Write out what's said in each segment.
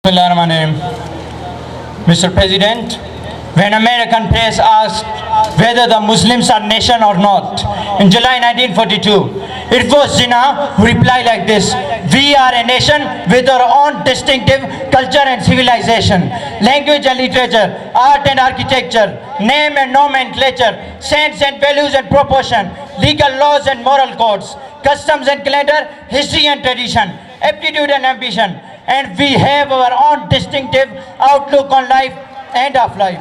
Mr. President, when American press asked whether the Muslims are nation or not in July 1942, it was Jinnah who replied like this: "We are a nation with our own distinctive culture and civilization, language and literature, art and architecture, name and nomenclature, sense and values and proportion, legal laws and moral codes, customs and calendar, history and tradition, aptitude and ambition. And we have our own distinctive outlook on life and of life."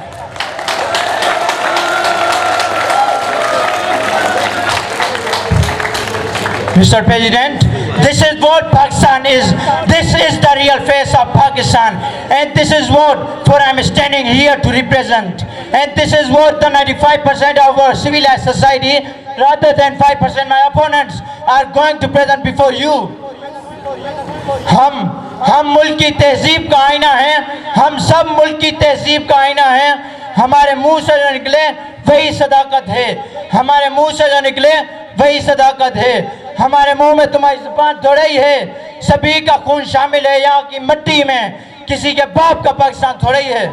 Mr. President, this is what Pakistan is. This is the real face of Pakistan. And this is what I'm standing here to represent. And this is what the 95% of our civilized society, rather than 5% my opponents, are going to present before you. हम मुल्क की तहजीब का आईना हैं, हम सब मुल्क की तहजीब का आईना हैं। हमारे मुंह से जो निकले वही सदाकत है, हमारे मुंह से जो निकले वही सदाकत है। हमारे मुंह में तुम्हारी ज़ुबान थोड़ा ही है, सभी का खून शामिल है यहाँ की मिट्टी में, किसी के बाप का पाकिस्तान थोड़ा ही है।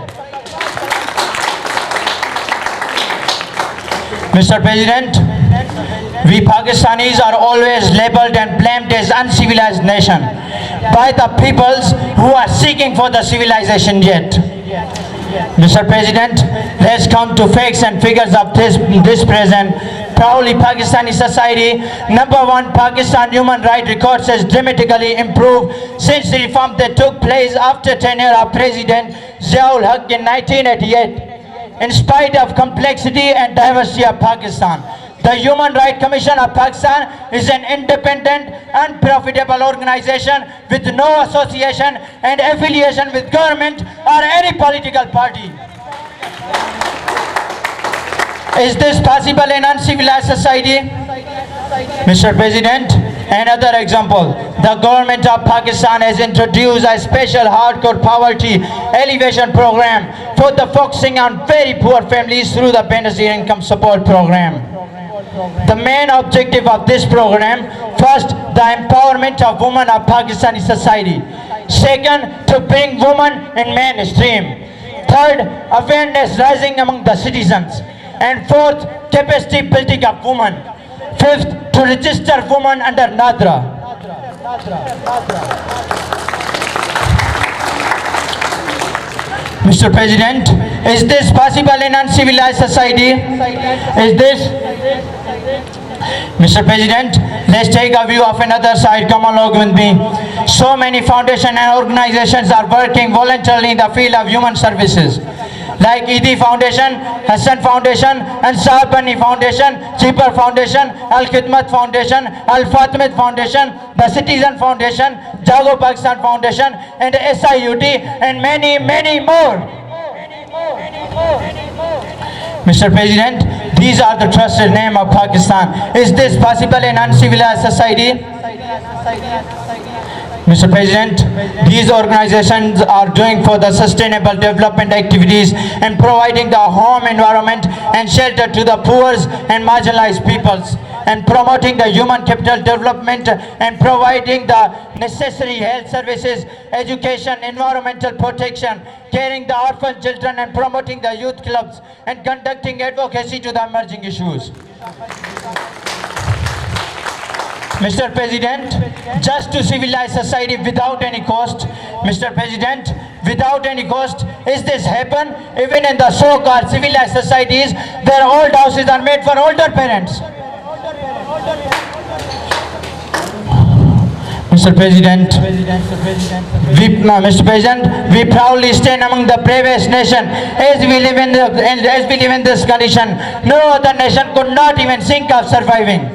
Mr. President, we Pakistanis are always labeled and blamed as uncivilized nation by the peoples who are seeking for the civilization yet. Mr. President, let's come to facts and figures of this present. Proudly Pakistani society, number one, Pakistan human rights records has dramatically improved since the reform that took place after tenure of President Ziaul Haq in 1988. In spite of complexity and diversity of Pakistan, the Human Rights Commission of Pakistan is an independent, unprofitable organization with no association and affiliation with government or any political party. Is this possible in uncivilized society? Mr. President, another example, the government of Pakistan has introduced a special hardcore poverty alleviation program for the focusing on very poor families through the Benazir Income Support Program. The main objective of this program: first, the empowerment of women of Pakistani society; second, to bring women in mainstream; third, awareness rising among the citizens; and fourth, capacity building of women; fifth, to register women under Nadra. Mr. President, is this possible in uncivilized society? Mr. President, let's take a view of another side. Come along with me. So many foundations and organizations are working voluntarily in the field of human services, like Idi Foundation, Hassan Foundation, Ansar Bani Foundation, Cheaper Foundation, Al Khidmat Foundation, Al Fatimid Foundation, the Citizen Foundation, Jago Pakistan Foundation, and SIUT, and many, many more. Mr. President, these are the trusted name of Pakistan. Is this possible in uncivilized society? Mr. President, these organizations are doing for the sustainable development activities and providing the home environment and shelter to the poor and marginalized peoples, and promoting the human capital development and providing the necessary health services, education, environmental protection, caring the orphan children, and promoting the youth clubs and conducting advocacy to the emerging issues. Mr. President, just to civilize society without any cost. Mr. President, without any cost, is this happen even in the so-called civilized societies where old houses are made for older parents? Mr. President, we proudly stand among the bravest nation as we live in this condition. No other nation could not even think of surviving.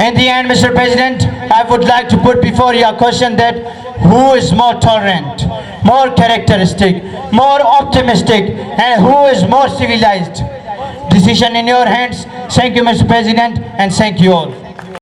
In the end, Mr. President, I would like to put before you a question that who is more tolerant, more characteristic, more optimistic, and who is more civilized? Decision in your hands. Thank you, Mr. President, and thank you all.